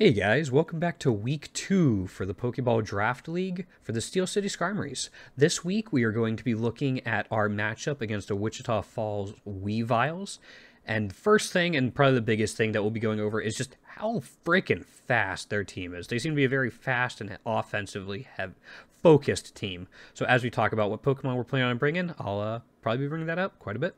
Hey guys, welcome back to week 2 for the Pokeball Draft League for the Steel City Skarmories. This week we are going to be looking at our matchup against the Wichita Falls Weaviles. And first thing, and probably the biggest thing that we'll be going over, is just how freaking fast their team is. They seem to be a very fast and offensively focused team. So as we talk about what Pokemon we're planning on bringing, I'll probably be bringing that up quite a bit.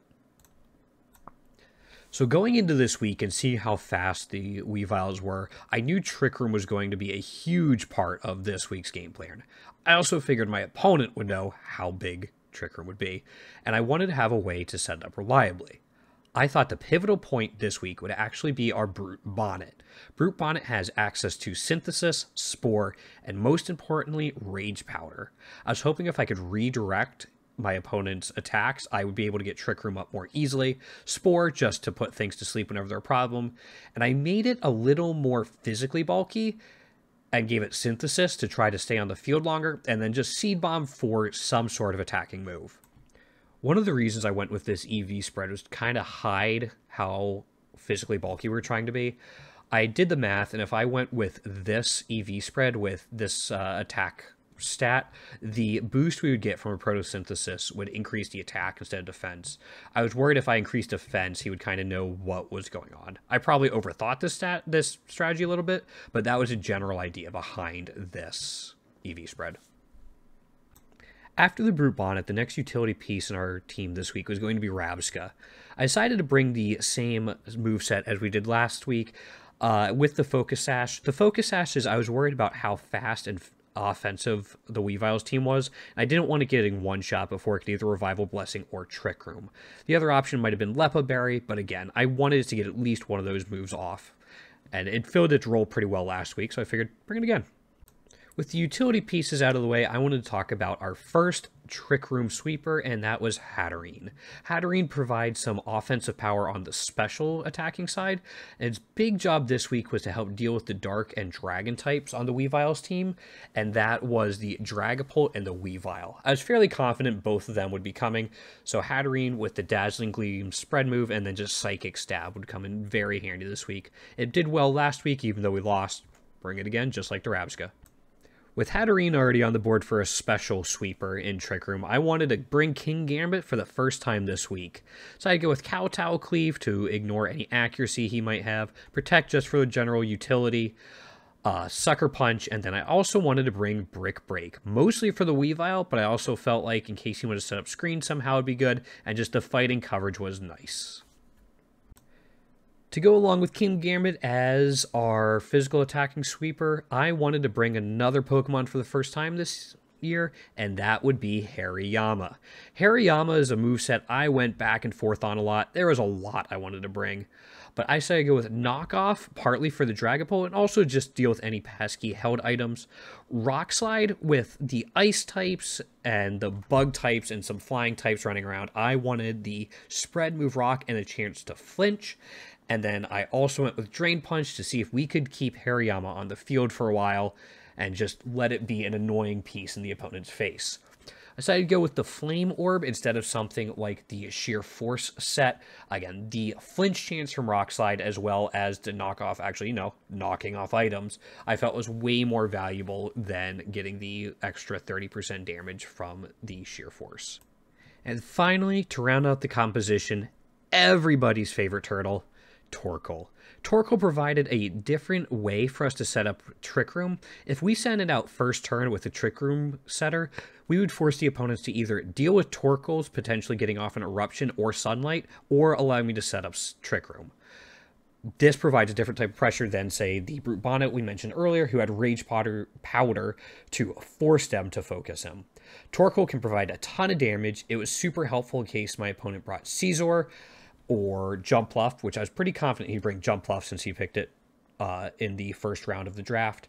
So going into this week and seeing how fast the Weaviles were, I knew Trick Room was going to be a huge part of this week's game plan. I also figured my opponent would know how big Trick Room would be, and I wanted to have a way to set it up reliably. I thought the pivotal point this week would actually be our Brute Bonnet. Brute Bonnet has access to Synthesis, Spore, and most importantly, Rage Powder. I was hoping if I could redirect my opponent's attacks, I would be able to get Trick Room up more easily. Spore, just to put things to sleep whenever they're a problem. And I made it a little more physically bulky and gave it Synthesis to try to stay on the field longer, and then just Seed Bomb for some sort of attacking move. One of the reasons I went with this EV spread was to kind of hide how physically bulky we were trying to be. I did the math, and if I went with this EV spread with this attack stat, the boost we would get from a photosynthesis would increase the attack instead of defense. I was worried if I increased defense, he would kind of know what was going on. I probably overthought this strategy a little bit, but that was a general idea behind this EV spread. After the Brute Bonnet, the next utility piece in our team this week was going to be Rabsca. I decided to bring the same moveset as we did last week with the Focus Sash. The Focus Sash is I was worried about how fast and offensive the Weaviles team was. I didn't want to get in one shot before it could either Revival Blessing or Trick Room. The other option might have been Lepa Berry, but again, I wanted to get at least one of those moves off. And it filled its role pretty well last week, so I figured bring it again. With the utility pieces out of the way, I wanted to talk about our first Trick Room sweeper, and that was Hatterene. Hatterene provides some offensive power on the special attacking side, and its big job this week was to help deal with the Dark and Dragon types on the Weaviles team, and that was the Dragapult and the Weavile. I was fairly confident both of them would be coming, so Hatterene with the Dazzling Gleam spread move and then just Psychic Stab would come in very handy this week. It did well last week, even though we lost. Bring it again, just like the Rabsca. With Hatterene already on the board for a special sweeper in Trick Room, I wanted to bring Kingambit for the first time this week. So I'd go with Kowtow Cleave to ignore any accuracy he might have, Protect just for the general utility, Sucker Punch, and then I also wanted to bring Brick Break, mostly for the Weavile, but I also felt like in case he wanted to set up screens somehow it'd be good, and just the fighting coverage was nice. To go along with Kingambit as our physical attacking sweeper, I wanted to bring another Pokemon for the first time this year, and that would be Hariyama. Hariyama is a moveset I went back and forth on a lot. There was a lot I wanted to bring, but I decided to go with Knockoff, partly for the Dragapult, and also just deal with any pesky held items. Rock Slide with the ice types and the bug types and some flying types running around. I wanted the spread move rock and a chance to flinch. And then I also went with Drain Punch to see if we could keep Hariyama on the field for a while and just let it be an annoying piece in the opponent's face. I decided to go with the Flame Orb instead of something like the Sheer Force set. Again, the flinch chance from Rock Slide as well as the knockoff, actually, knocking off items, I felt was way more valuable than getting the extra 30% damage from the Sheer Force. And finally, to round out the composition, everybody's favorite turtle, Torkoal. Torkoal provided a different way for us to set up Trick Room. If we sent it out first turn with the Trick Room setter, we would force the opponents to either deal with Torkoals, potentially getting off an Eruption or Sunlight, or allow me to set up Trick Room. This provides a different type of pressure than, say, the Brute Bonnet we mentioned earlier, who had Rage Powder to force them to focus him. Torkoal can provide a ton of damage. It was super helpful in case my opponent brought Scizor or Jumpluff, which I was pretty confident he'd bring Jumpluff since he picked it in the first round of the draft.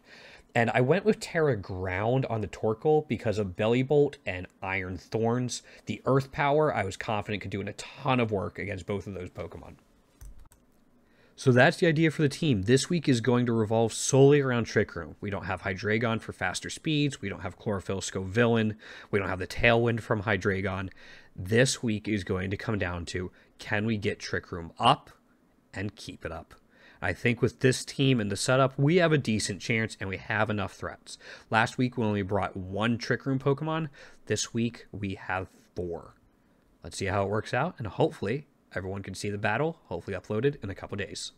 And I went with Terra Ground on the Torkoal because of Belly Bolt and Iron Thorns. The Earth Power I was confident could do a ton of work against both of those Pokemon. So that's the idea for the team. This week is going to revolve solely around Trick Room. We don't have Hydreigon for faster speeds. We don't have Chlorophyll Scovillain. We don't have the Tailwind from Hydreigon. This week is going to come down to, can we get Trick Room up and keep it up? I think with this team and the setup, we have a decent chance and we have enough threats. Last week, we only brought 1 Trick Room Pokemon. This week, we have 4. Let's see how it works out, and hopefully everyone can see the battle, hopefully uploaded in a couple days.